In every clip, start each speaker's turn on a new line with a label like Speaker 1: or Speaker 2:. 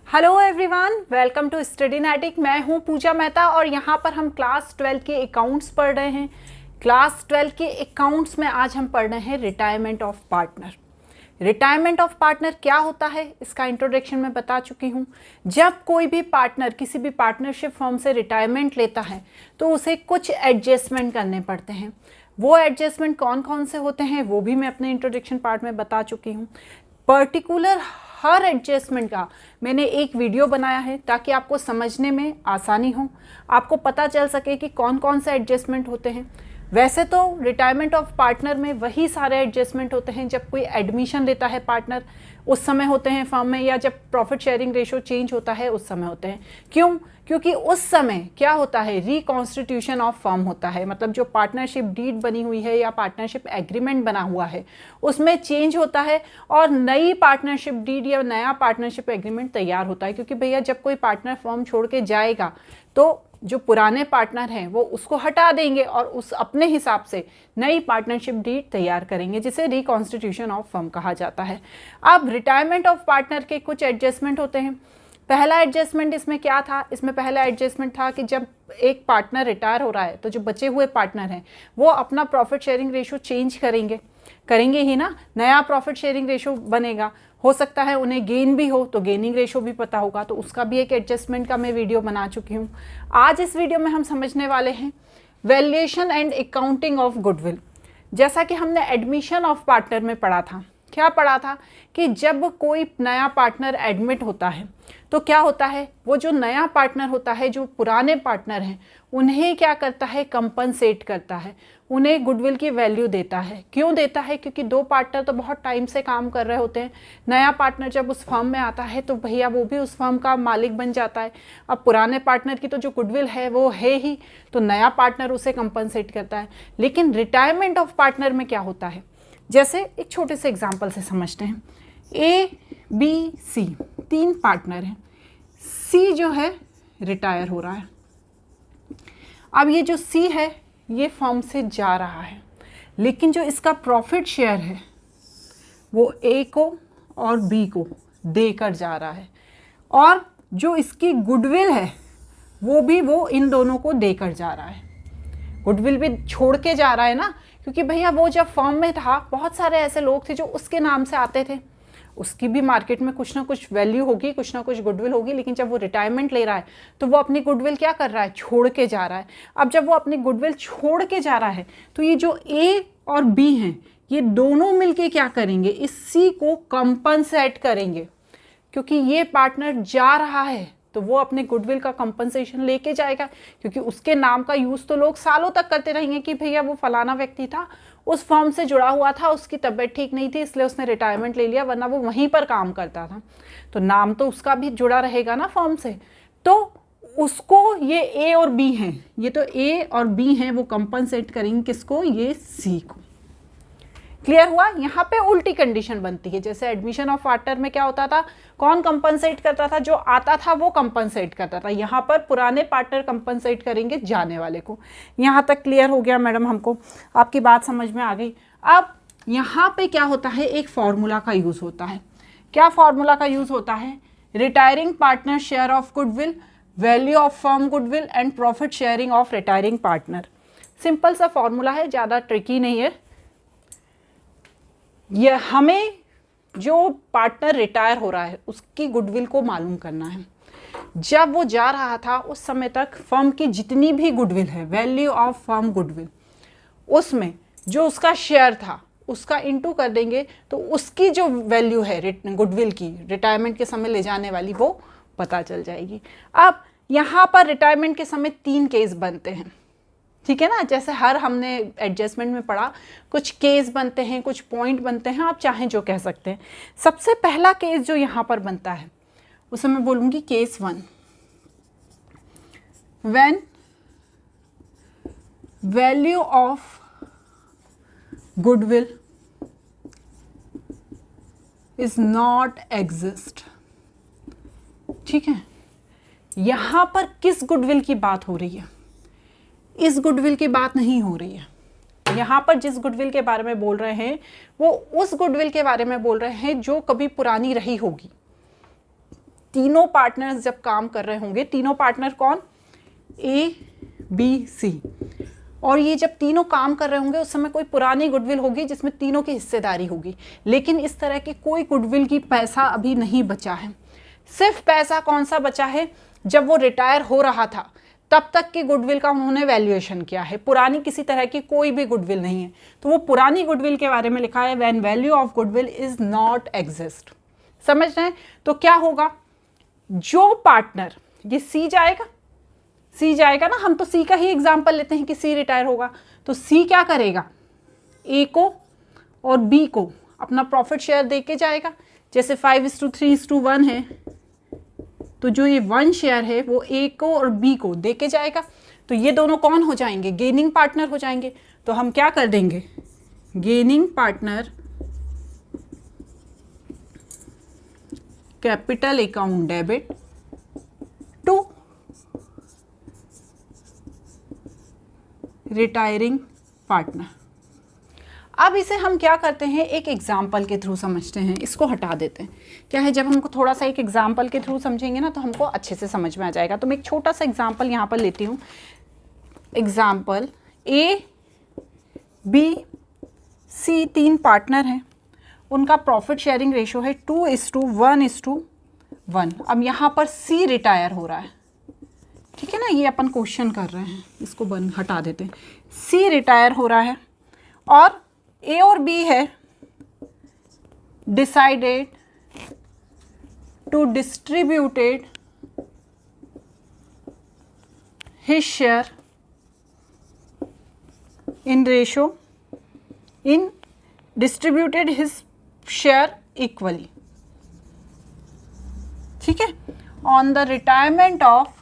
Speaker 1: Hello everyone, welcome to Studynetic. मैं हूं पूजा मेहता और यहां पर हम क्लास 12 के अकाउंट्स पढ़ रहे हैं। क्लास 12 के अकाउंट्स में आज हम पढ़ रहे हैं retirement of partner. Retirement of partner क्या होता है इसका इंट्रोडक्शन मैं बता चुकी हूं। जब कोई भी पार्टनर किसी भी पार्टनरशिप फर्म से रिटायरमेंट लेता है तो उसे कुछ एडजस्टमेंट करने पड़ते हैं। वो एडजस्टमेंट कौन कौन से होते हैं वो भी मैं अपने इंट्रोडक्शन पार्ट में बता चुकी हूँ। पर्टिकुलर हर एडजस्टमेंट का मैंने एक वीडियो बनाया है ताकि आपको समझने में आसानी हो, आपको पता चल सके कि कौन कौन से एडजस्टमेंट होते हैं। वैसे तो रिटायरमेंट ऑफ पार्टनर में वही सारे एडजस्टमेंट होते हैं जब कोई एडमिशन लेता है पार्टनर उस समय होते हैं फर्म में, या जब प्रॉफिट शेयरिंग रेशो चेंज होता है उस समय होते हैं। क्यों? क्योंकि उस समय क्या होता है, रिकॉन्स्टिट्यूशन ऑफ फर्म होता है। मतलब जो पार्टनरशिप डीड बनी हुई है या पार्टनरशिप एग्रीमेंट बना हुआ है उसमें चेंज होता है और नई पार्टनरशिप डीड या नया पार्टनरशिप एग्रीमेंट तैयार होता है। क्योंकि भैया जब कोई पार्टनर फर्म छोड़ के जाएगा तो जो पुराने पार्टनर हैं वो उसको हटा देंगे और उस अपने हिसाब से नई पार्टनरशिप डीड तैयार करेंगे, जिसे रिकॉन्स्टिट्यूशन ऑफ फर्म कहा जाता है। अब रिटायरमेंट ऑफ पार्टनर के कुछ एडजस्टमेंट होते हैं। पहला एडजस्टमेंट इसमें क्या था? इसमें पहला एडजस्टमेंट था कि जब एक पार्टनर रिटायर हो रहा है तो जो बचे हुए पार्टनर हैं वो अपना प्रॉफिट शेयरिंग रेशो चेंज करेंगे ही ना। नया प्रॉफिट शेयरिंग रेशो बनेगा, हो सकता है उन्हें गेन भी हो तो गेनिंग रेशो भी पता होगा, तो उसका भी एक एडजस्टमेंट का मैं वीडियो बना चुकी हूँ। आज इस वीडियो में हम समझने वाले हैं valuation and accounting of goodwill. जैसा कि हमने एडमिशन ऑफ पार्टनर में पढ़ा था, क्या पढ़ा था कि जब कोई नया पार्टनर एडमिट होता है तो क्या होता है, वो जो नया पार्टनर होता है जो पुराने पार्टनर हैं उन्हें क्या करता है, कंपनसेट करता है, उन्हें गुडविल की वैल्यू देता है। क्यों देता है? क्योंकि दो पार्टनर तो बहुत टाइम से काम कर रहे होते हैं। नया पार्टनर जब उस फर्म में आता है तो भैया वो भी उस फर्म का मालिक बन जाता है। अब पुराने पार्टनर की तो जो गुडविल है वो है ही, तो नया पार्टनर उसे कंपनसेट करता है। लेकिन रिटायरमेंट ऑफ पार्टनर में क्या होता है, जैसे एक छोटे से एग्जाम्पल से समझते हैं। ए बी सी तीन पार्टनर हैं। सी जो है रिटायर हो रहा है। अब ये जो सी है ये फर्म से जा रहा है, लेकिन जो इसका प्रॉफिट शेयर है वो ए को और बी को देकर जा रहा है, और जो इसकी गुडविल है वो इन दोनों को देकर जा रहा है। गुडविल भी छोड़ के जा रहा है ना, क्योंकि भैया वो जब फर्म में था बहुत सारे ऐसे लोग थे जो उसके नाम से आते थे, उसकी भी मार्केट में कुछ ना कुछ वैल्यू होगी, कुछ ना कुछ गुडविल होगी। लेकिन जब वो रिटायरमेंट ले रहा है तो वो अपनी गुडविल क्या कर रहा है, छोड़ के जा रहा है। अब जब वो अपनी गुडविल छोड़ के जा रहा है तो ये जो ए और बी हैं ये दोनों मिलके क्या करेंगे, इस सी को कंपनसेट करेंगे। क्योंकि ये पार्टनर जा रहा है तो वो अपने गुडविल का कंपनसेशन लेके जाएगा, क्योंकि उसके नाम का यूज़ तो लोग सालों तक करते रहेंगे कि भैया वो फलाना व्यक्ति था, उस फर्म से जुड़ा हुआ था, उसकी तबीयत ठीक नहीं थी इसलिए उसने रिटायरमेंट ले लिया, वरना वो वहीं पर काम करता था, तो नाम तो उसका भी जुड़ा रहेगा ना फर्म से। तो उसको ये ए और बी हैं, ये तो ए और बी हैं, वो कंपनसेट करेंगे किसको, ये सी को। क्लियर हुआ? यहाँ पे उल्टी कंडीशन बनती है। जैसे एडमिशन ऑफ पार्टनर में क्या होता था, कौन कंपनसेट करता था, जो आता था वो कंपनसेट करता था। यहाँ पर पुराने पार्टनर कंपनसेट करेंगे जाने वाले को। यहाँ तक क्लियर हो गया मैडम? हमको आपकी बात समझ में आ गई। अब यहाँ पे क्या होता है, एक फॉर्मूला का यूज़ होता है। क्या फॉर्मूला का यूज़ होता है? Retiring partner share of goodwill, value of firm goodwill and profit sharing of retiring partner. Simple सा फॉर्मूला है, ज़्यादा ट्रिकी नहीं है। यह हमें जो पार्टनर रिटायर हो रहा है उसकी गुडविल को मालूम करना है। जब वो जा रहा था उस समय तक फर्म की जितनी भी गुडविल है, वैल्यू ऑफ फर्म गुडविल, उसमें जो उसका शेयर था उसका इंटू कर देंगे तो उसकी जो वैल्यू है गुडविल की रिटायरमेंट के समय ले जाने वाली वो पता चल जाएगी। अब यहाँ पर रिटायरमेंट के समय तीन केस बनते हैं, ठीक है ना। जैसे हर हमने एडजस्टमेंट में पढ़ा, कुछ केस बनते हैं, कुछ पॉइंट बनते हैं, आप चाहें जो कह सकते हैं। सबसे पहला केस जो यहाँ पर बनता है उसे मैं बोलूँगी case 1, when value of goodwill is not exist. ठीक है, यहाँ पर किस गुडविल की बात हो रही है? इस गुडविल की बात नहीं हो रही है। यहाँ पर जिस गुडविल के बारे में बोल रहे हैं वो उस गुडविल के बारे में बोल रहे हैं जो कभी पुरानी रही होगी। तीनों पार्टनर्स जब काम कर रहे होंगे, तीनों पार्टनर कौन, ए बी सी, और ये जब तीनों काम कर रहे होंगे उस समय कोई पुरानी गुडविल होगी जिसमें तीनों की हिस्सेदारी होगी, लेकिन इस तरह की कोई गुडविल की पैसा अभी नहीं बचा है। सिर्फ पैसा कौन सा बचा है, जब वो रिटायर हो रहा था तब तक की गुडविल का उन्होंने वैल्यूएशन किया है, पुरानी किसी तरह की कोई भी गुडविल नहीं है। तो वो पुरानी गुडविल के बारे में लिखा है when value of goodwill is not exist. समझ रहे हैं? तो क्या होगा, जो पार्टनर, ये सी जाएगा, सी जाएगा ना, हम तो सी का ही एग्जाम्पल लेते हैं कि सी रिटायर होगा, तो सी क्या करेगा, ए को और बी को अपना प्रॉफिट शेयर दे के जाएगा। जैसे 5:3:1 है, तो जो ये 1 शेयर है वो ए को और बी को दे के जाएगा, तो ये दोनों कौन हो जाएंगे, गेनिंग पार्टनर हो जाएंगे। तो हम क्या कर देंगे, gaining partner capital account debit to retiring partner. अब इसे हम क्या करते हैं, एक एग्जाम्पल के थ्रू समझते हैं, इसको हटा देते हैं। क्या है, जब हमको थोड़ा सा एक एग्जाम्पल के थ्रू समझेंगे ना तो हमको अच्छे से समझ में आ जाएगा। तो मैं एक छोटा सा एग्जाम्पल यहाँ पर लेती हूँ। Example, A B C 3 partner हैं, उनका प्रॉफिट शेयरिंग रेशो है 2:1:1। अब यहाँ पर सी रिटायर हो रहा है, ठीक है ना, ये अपन क्वेश्चन कर रहे हैं, इसको बंद हटा देते हैं। सी रिटायर हो रहा है और ए और बी है decided to distributed his share in ratio, in distributed his share equally, ठीक है। On the retirement of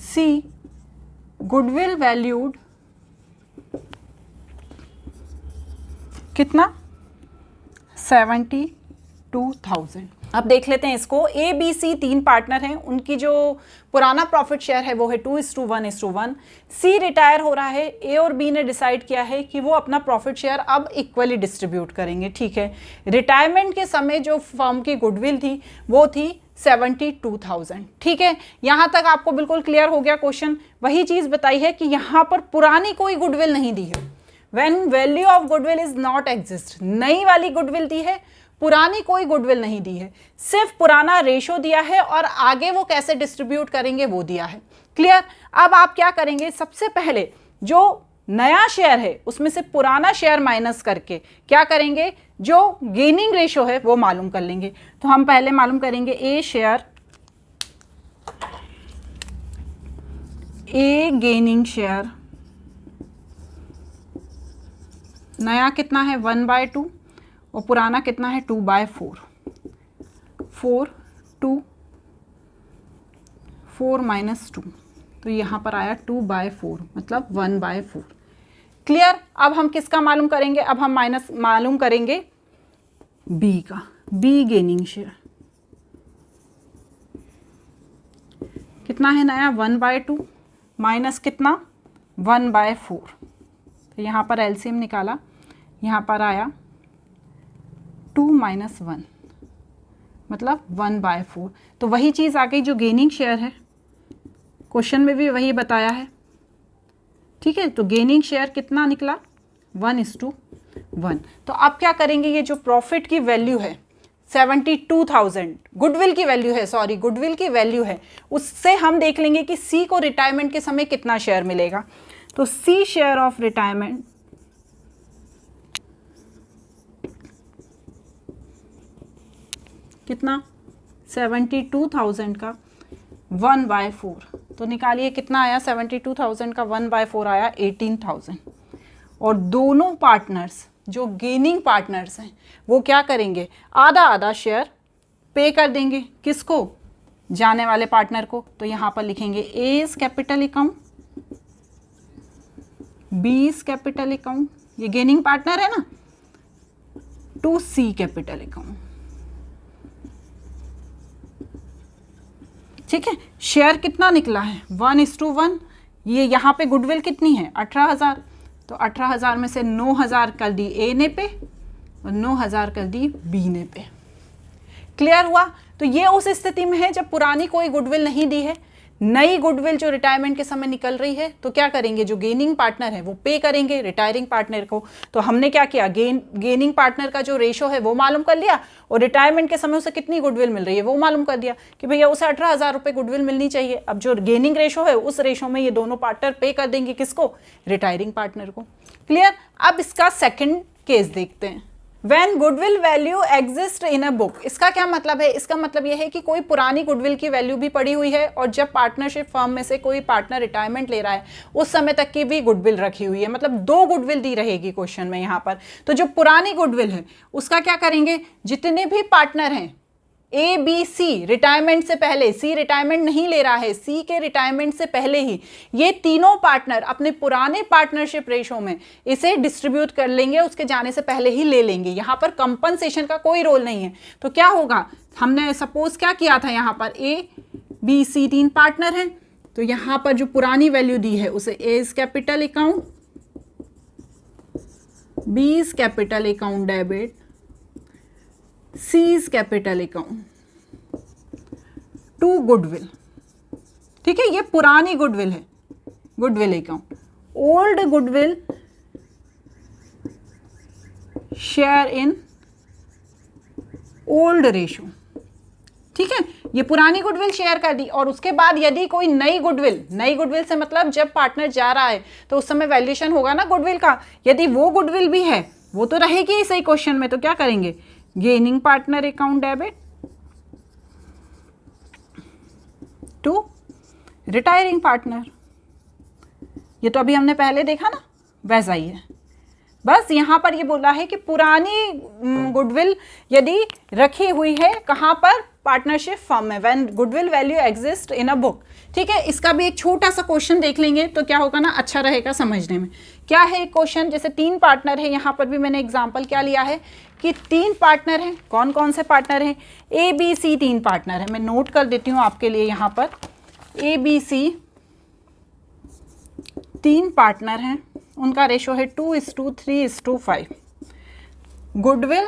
Speaker 1: C, goodwill valued कितना, 72,000। अब देख लेते हैं इसको। ए बी सी 3 पार्टनर हैं, उनकी जो पुराना प्रॉफिट शेयर है वो है 2:1:1। सी रिटायर हो रहा है, ए और बी ने डिसाइड किया है कि वो अपना प्रॉफिट शेयर अब इक्वली डिस्ट्रीब्यूट करेंगे, ठीक है। रिटायरमेंट के समय जो फर्म की गुडविल थी वो थी 72,000, ठीक है। यहाँ तक आपको बिल्कुल क्लियर हो गया क्वेश्चन। वही चीज़ बताई है कि यहाँ पर पुरानी कोई गुडविल नहीं दी है, when value of goodwill is not exist, नई वाली गुडविल दी है, पुरानी कोई गुडविल नहीं दी है, सिर्फ पुराना रेशो दिया है और आगे वो कैसे डिस्ट्रीब्यूट करेंगे वो दिया है। क्लियर? अब आप क्या करेंगे, सबसे पहले जो नया शेयर है उसमें से पुराना शेयर माइनस करके क्या करेंगे, जो गेनिंग रेशो है वो मालूम कर लेंगे। तो हम पहले मालूम करेंगे ए शेयर, ए गेनिंग शेयर, नया कितना है 1/2 और पुराना कितना है 2/4, 4 2 4 - 2, तो यहाँ पर आया 2/4 मतलब 1/4। क्लियर? अब हम किसका मालूम करेंगे, अब हम मालूम करेंगे बी का, बी गेनिंग शेयर कितना है नया 1/2 माइनस कितना 1/4, तो यहाँ पर एलसीएम निकाला, यहाँ पर आया 2 - 1 मतलब 1/4। तो वही चीज़ आ गई जो गेनिंग शेयर है, क्वेश्चन में भी वही बताया है, ठीक है। तो गेनिंग शेयर कितना निकला 1:1। तो अब क्या करेंगे, ये जो प्रॉफिट की वैल्यू है 72,000, गुडविल की वैल्यू है, सॉरी गुडविल की वैल्यू है, उससे हम देख लेंगे कि सी को रिटायरमेंट के समय कितना शेयर मिलेगा। तो सी शेयर ऑफ रिटायरमेंट कितना 72,000 का 1/4, तो निकालिए कितना आया 72,000 का 1/4 आया 18,000। और दोनों पार्टनर्स जो गेनिंग पार्टनर्स हैं वो क्या करेंगे, आधा आधा शेयर पे कर देंगे, किसको, जाने वाले पार्टनर को। तो यहाँ पर लिखेंगे A is capital account, B is capital account, ये गेनिंग पार्टनर है ना, टू सी कैपिटल अकाउंट, ठीक है। शेयर कितना निकला है 1:1। ये यहाँ पे गुडविल कितनी है 18,000, तो 18,000 में से 9,000 कर दी ए ने पे और 9,000 कर दी बी ने पे। क्लियर हुआ? तो ये उस स्थिति में है जब पुरानी कोई गुडविल नहीं दी है, नई गुडविल जो रिटायरमेंट के समय निकल रही है, तो क्या करेंगे, जो गेनिंग पार्टनर है वो पे करेंगे रिटायरिंग पार्टनर को। तो हमने क्या किया, गेनिंग पार्टनर का जो रेशो है वो मालूम कर लिया, और रिटायरमेंट के समय उसे कितनी गुडविल मिल रही है वो मालूम कर दिया कि भैया उसे 18,000 रुपये गुडविल मिलनी चाहिए। अब जो गेनिंग रेशो है उस रेशो में ये दोनों पार्टनर पे कर देंगे, किसको, रिटायरिंग पार्टनर को। क्लियर? अब इसका सेकेंड केस देखते हैं। When goodwill value exists in a book, इसका क्या मतलब है? इसका मतलब यह है कि कोई पुरानी गुडविल की वैल्यू भी पड़ी हुई है, और जब पार्टनरशिप फर्म में से कोई पार्टनर रिटायरमेंट ले रहा है उस समय तक की भी गुडविल रखी हुई है, मतलब 2 गुडविल दी रहेगी क्वेश्चन में यहाँ पर। तो जो पुरानी गुडविल है उसका क्या करेंगे, जितने भी पार्टनर हैं ए बी सी रिटायरमेंट से पहले, सी रिटायरमेंट नहीं ले रहा है, सी के रिटायरमेंट से पहले ही ये तीनों पार्टनर अपने पुराने पार्टनरशिप रेशो में इसे डिस्ट्रीब्यूट कर लेंगे, उसके जाने से पहले ही ले लेंगे। यहाँ पर कंपनसेशन का कोई रोल नहीं है। तो क्या होगा, हमने सपोज क्या किया था, यहाँ पर ए बी सी 3 पार्टनर हैं, तो यहाँ पर जो पुरानी वैल्यू दी है उसे A is capital account, B is capital account debit, C is capital account to goodwill। ठीक है, ये पुरानी गुडविल है, goodwill account. Old goodwill share in old ratio. ठीक है, ये पुरानी गुडविल शेयर कर दी, और उसके बाद यदि कोई नई गुडविल से मतलब जब पार्टनर जा रहा है तो उस समय वैल्यूएशन होगा ना गुडविल का, यदि वो गुडविल भी है वो तो रहेगी इसी क्वेश्चन में। तो क्या करेंगे, gaining partner account debit to retiring partner. ये तो अभी हमने पहले देखा ना, वैसा ही है। बस यहाँ पर ये बोला है कि पुरानी गुडविल यदि रखी हुई है कहाँ पर, पार्टनरशिप फर्म में, when goodwill value exist in a book. ठीक है, इसका भी एक छोटा सा क्वेश्चन देख लेंगे तो क्या होगा ना, अच्छा रहेगा समझने में। क्या है एक क्वेश्चन, जैसे 3 पार्टनर है, यहाँ पर भी मैंने एग्जांपल क्या लिया है कि 3 पार्टनर हैं। कौन कौन से पार्टनर हैं, ए बी सी 3 पार्टनर है। मैं नोट कर देती हूँ आपके लिए, यहाँ पर ए बी सी 3 पार्टनर हैं, उनका रेशो है 2:3:5। Goodwill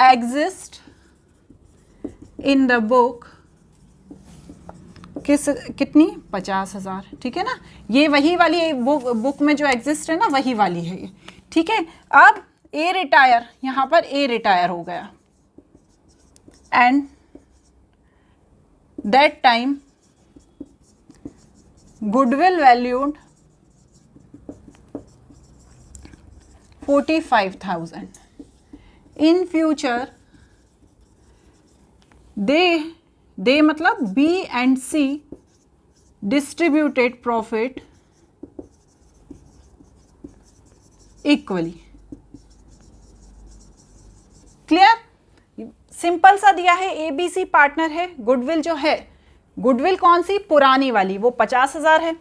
Speaker 1: exist in the book कितनी, 50,000। ठीक है ना, ये वही वाली बुक में जो एग्जिस्ट है ना, वही वाली है ये। ठीक है, अब ए रिटायर, यहां पर ए रिटायर हो गया, and that time goodwill valued 45,000। In future they मतलब B and C distributed profit equally. Clear? Simple सा दिया है, ए बी सी पार्टनर है, गुडविल जो है, गुडविल कौन सी, पुरानी वाली, वो 50,000 है।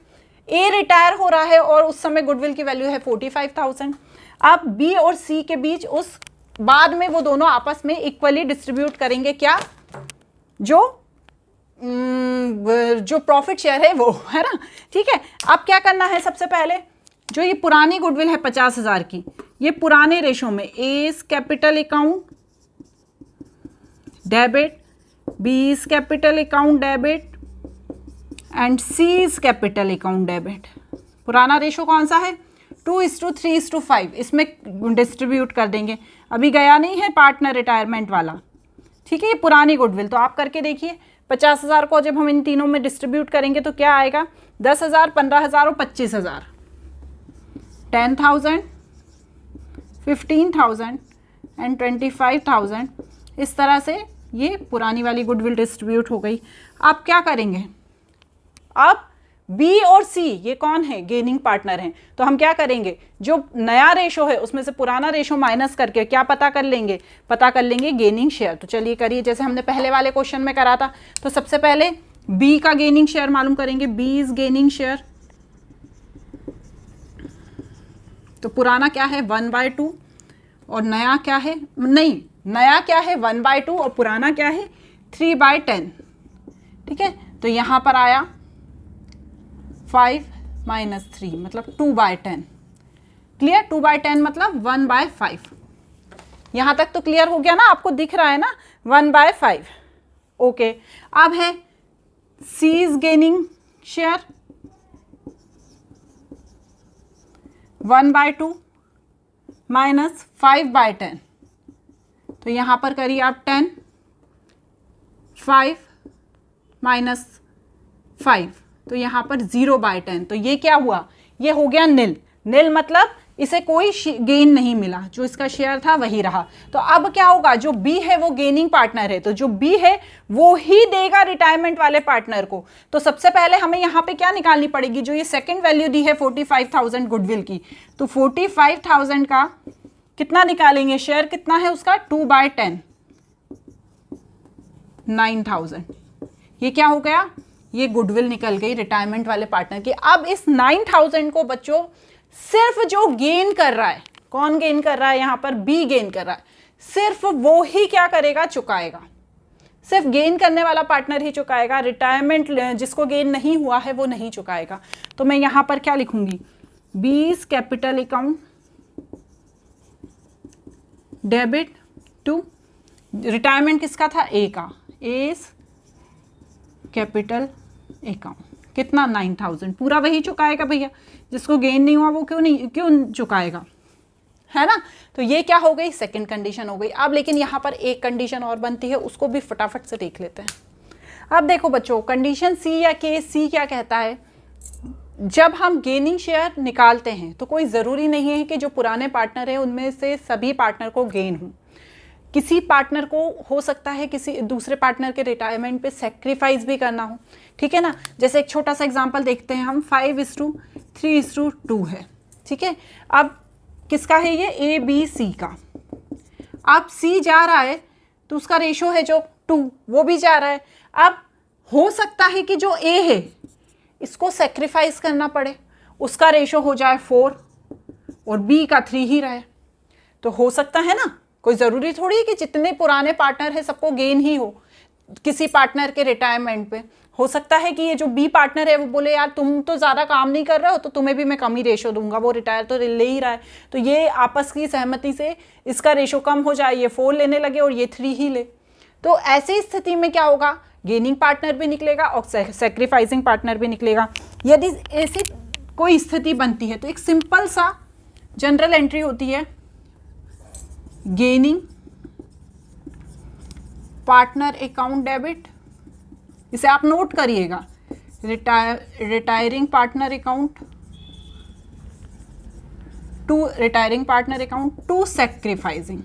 Speaker 1: ए रिटायर हो रहा है और उस समय गुडविल की वैल्यू है 45,000। अब बी और सी के बीच उस बाद में वो दोनों आपस में इक्वली डिस्ट्रीब्यूट करेंगे, क्या, जो प्रॉफिट शेयर है वो, है ना। ठीक है, अब क्या करना है, सबसे पहले जो ये पुरानी गुडविल है 50,000 की, ये पुराने रेशो में A is capital account debit, B is capital account debit and C is capital account debit. पुराना रेशो कौन सा है, 2:3:5, इसमें डिस्ट्रीब्यूट कर देंगे। अभी गया नहीं है पार्टनर रिटायरमेंट वाला। ठीक है, ये पुरानी गुडविल, तो आप करके देखिए, 50,000 को जब हम इन तीनों में डिस्ट्रीब्यूट करेंगे तो क्या आएगा, 10,000, 15,000 और 25,000, 10,000, 15,000 एंड 25,000। इस तरह से ये पुरानी वाली गुडविल डिस्ट्रीब्यूट हो गई। अब क्या करेंगे, अब बी और सी ये कौन है, गेनिंग पार्टनर हैं, तो हम क्या करेंगे, जो नया रेशो है उसमें से पुराना रेशो माइनस करके क्या पता कर लेंगे, पता कर लेंगे गेनिंग शेयर। तो चलिए करिए, जैसे हमने पहले वाले क्वेश्चन में करा था। तो सबसे पहले बी का गेनिंग शेयर मालूम करेंगे, बी इज गेनिंग शेयर। तो पुराना क्या है 1/2 और नया क्या है, नहीं नया क्या है 1/2 और पुराना क्या है 3/10। ठीक है, तो यहाँ पर आया 5 - 3 मतलब 2/10। क्लियर, 2/10 मतलब 1/5। यहाँ तक तो क्लियर हो गया ना, आपको दिख रहा है ना 1/5। ओके, अब है C is gaining share 1/2 minus 5/10, तो यहाँ पर करिए आप 10, 5 माइनस 5, तो यहाँ पर 0/10, तो ये क्या हुआ, ये हो गया नील। नील मतलब इसे कोई गेन नहीं मिला, जो इसका शेयर था वही रहा। तो अब क्या होगा, जो बी है वो गेनिंग पार्टनर है, तो जो बी है वो ही देगा रिटायरमेंट वाले पार्टनर को। तो सबसे पहले हमें यहाँ पे क्या निकालनी पड़ेगी, जो ये सेकंड वैल्यू दी है 45,000 गुडविल की, तो 45,000 का कितना निकालेंगे, शेयर कितना है उसका 2/10, 9,000। ये क्या हो गया, ये गुडविल निकल गई रिटायरमेंट वाले पार्टनर की। अब इस 9,000 को बच्चों सिर्फ जो गेन कर रहा है, कौन गेन कर रहा है, यहाँ पर बी गेन कर रहा है, सिर्फ वो ही क्या करेगा, चुकाएगा। सिर्फ गेन करने वाला पार्टनर ही चुकाएगा, रिटायरमेंट जिसको गेन नहीं हुआ है वो नहीं चुकाएगा। तो मैं यहाँ पर क्या लिखूंगी, B's capital account debit to, retirement किसका था, ए का, एज कैपिटल अकाउंट, कितना 9,000, पूरा वही चुकाएगा भैया, जिसको गेन नहीं हुआ वो क्यों चुकाएगा, है ना। तो ये क्या हो गई, सेकंड कंडीशन हो गई। अब लेकिन यहाँ पर एक कंडीशन और बनती है, उसको भी फटाफट से देख लेते हैं। अब देखो बच्चों, कंडीशन सी या केस सी क्या कहता है, जब हम गेनिंग शेयर निकालते हैं तो कोई ज़रूरी नहीं है कि जो पुराने पार्टनर है उनमें से सभी पार्टनर को गेन हो। किसी पार्टनर को हो सकता है किसी दूसरे पार्टनर के रिटायरमेंट पे सेक्रीफाइस भी करना हो, ठीक है ना। जैसे एक छोटा सा एग्जांपल देखते हैं हम, 5:3:2 है, ठीक है। अब किसका है ये, ए बी सी का। अब सी जा रहा है तो उसका रेशो है जो 2, वो भी जा रहा है। अब हो सकता है कि जो ए है इसको सेक्रीफाइस करना पड़े, उसका रेशो हो जाए 4 और बी का 3 ही रहे, तो हो सकता है ना। कोई ज़रूरी थोड़ी है कि जितने पुराने पार्टनर है सबको गेन ही हो किसी पार्टनर के रिटायरमेंट पे। हो सकता है कि ये जो बी पार्टनर है वो बोले यार तुम तो ज़्यादा काम नहीं कर रहे हो तो तुम्हें भी मैं कम ही रेशो दूंगा, वो रिटायर तो ले ही रहा है, तो ये आपस की सहमति से इसका रेशो कम हो जाए, ये 4 लेने लगे और ये 3 ही ले। तो ऐसी स्थिति में क्या होगा, गेनिंग पार्टनर भी निकलेगा और सेक्रीफाइसिंग पार्टनर भी निकलेगा। यदि ऐसी कोई स्थिति बनती है तो एक सिंपल सा जनरल एंट्री होती है, गेनिंग पार्टनर अकाउंट डेबिट, इसे आप नोट करिएगा, retiring partner account to sacrificing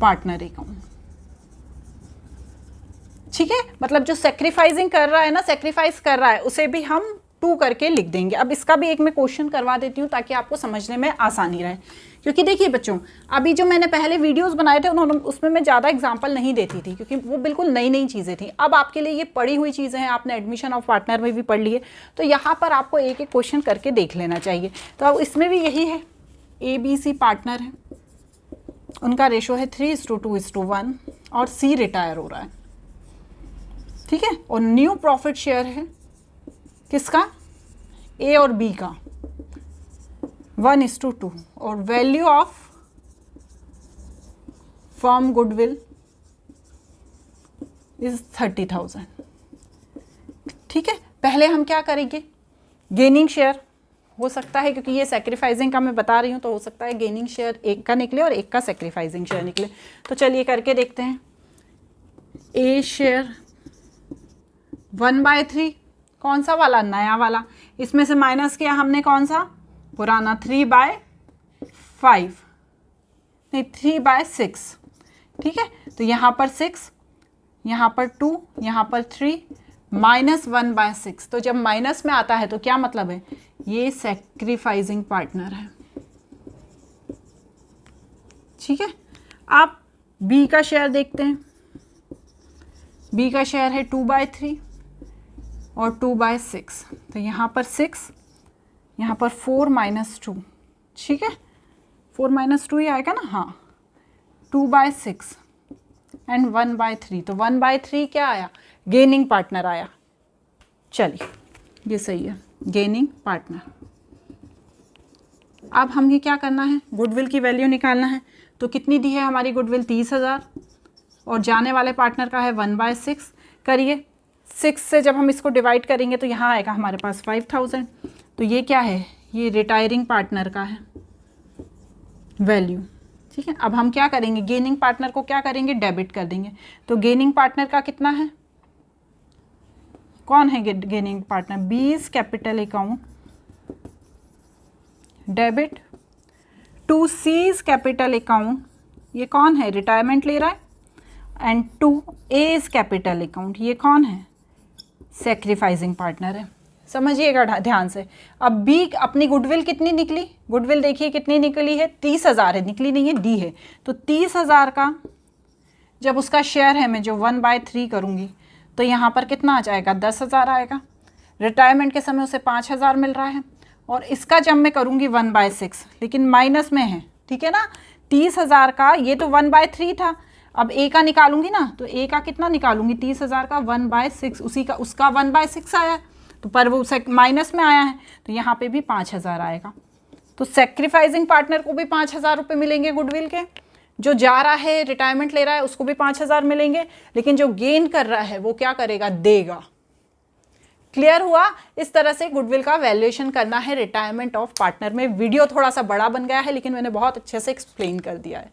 Speaker 1: partner account, ठीक है। मतलब जो सेक्रीफाइसिंग कर रहा है ना, सेक्रीफाइस कर रहा है, उसे भी हम 2 करके लिख देंगे। अब इसका भी एक मैं क्वेश्चन करवा देती हूँ ताकि आपको समझने में आसानी रहे, क्योंकि देखिए बच्चों, अभी जो मैंने पहले वीडियोस बनाए थे उन्होंने उसमें मैं ज़्यादा एग्जांपल नहीं देती थी क्योंकि वो बिल्कुल नई नई चीज़ें थी। अब आपके लिए ये पढ़ी हुई चीज़ें हैं, आपने एडमिशन ऑफ पार्टनर में भी पढ़ लिए, तो यहाँ पर आपको एक एक क्वेश्चन करके देख लेना चाहिए। तो अब इसमें भी यही है, ए बी सी पार्टनर है, उनका रेशो है 3:2:1 और सी रिटायर हो रहा है, ठीक है। और न्यू प्रॉफिट शेयर है किसका, ए और बी का, 1:2 और value of firm goodwill is 30,000, ठीक है। पहले हम क्या करेंगे, गेनिंग शेयर हो सकता है, क्योंकि ये सेक्रीफाइसिंग का मैं बता रही हूँ तो हो सकता है गेनिंग शेयर एक का निकले और एक का सेक्रीफाइसिंग शेयर निकले। तो चलिए करके देखते हैं। ए शेयर 1/3, कौन सा वाला, नया वाला, इसमें से माइनस किया हमने कौन सा, पुराना, 3/5 नहीं 3/6, ठीक है। तो यहाँ पर 6, यहाँ पर 2, यहाँ पर 3, -1/6। तो जब माइनस में आता है तो क्या मतलब है, ये सेक्रीफाइसिंग पार्टनर है, ठीक है। आप बी का शेयर देखते हैं, बी का शेयर है 2/3 और 2/6, तो यहाँ पर 6, यहाँ पर 4 - 2, ठीक है, 4 - 2 ही आएगा ना, हाँ, 2/6 एंड 1/3, तो 1/3 क्या आया, गेनिंग पार्टनर आया। चलिए ये सही है, गेनिंग पार्टनर। अब हमें क्या करना है, गुडविल की वैल्यू निकालना है। तो कितनी दी है हमारी गुडविल? 30,000, और जाने वाले पार्टनर का है 1/6। करिए, 6 से जब हम इसको डिवाइड करेंगे तो यहाँ आएगा हमारे पास 5,000। तो ये क्या है? ये रिटायरिंग पार्टनर का है वैल्यू। ठीक है, अब हम क्या करेंगे? गेनिंग पार्टनर को क्या करेंगे? डेबिट कर देंगे। तो गेनिंग पार्टनर का कितना है? कौन है gaining partner? B's capital account debit to C's capital account, ये कौन है? रिटायरमेंट ले रहा है। And to A's capital account, ये कौन है? सेक्रीफाइसिंग पार्टनर है। समझिएगा ध्यान से। अब बी अपनी गुडविल कितनी निकली? गुडविल देखिए कितनी निकली है? 30,000 है, निकली नहीं है, दी है। तो 30,000 का जब उसका शेयर है, मैं जो 1/3 करूँगी तो यहाँ पर कितना आ जाएगा? 10,000 आएगा। रिटायरमेंट के समय उसे 5,000 मिल रहा है, और इसका जब मैं करूँगी 1/6, लेकिन माइनस में है, ठीक है ना। 30,000 का ये तो 1/3 था, अब ए का निकालूंगी ना, तो ए का कितना निकालूंगी? 30,000 का 1/6, उसी का उसका 1/6 आया, तो पर वो माइनस में आया है, तो यहाँ पे भी 5,000 आएगा। तो सेक्रीफाइसिंग पार्टनर को भी 5,000 रुपये मिलेंगे गुडविल के। जो जा रहा है, रिटायरमेंट ले रहा है, उसको भी 5,000 मिलेंगे, लेकिन जो गेन कर रहा है वो क्या करेगा? देगा। क्लियर हुआ? इस तरह से गुडविल का वैल्यूएशन करना है रिटायरमेंट ऑफ पार्टनर में। वीडियो थोड़ा सा बड़ा बन गया है, लेकिन मैंने बहुत अच्छे से एक्सप्लेन कर दिया है।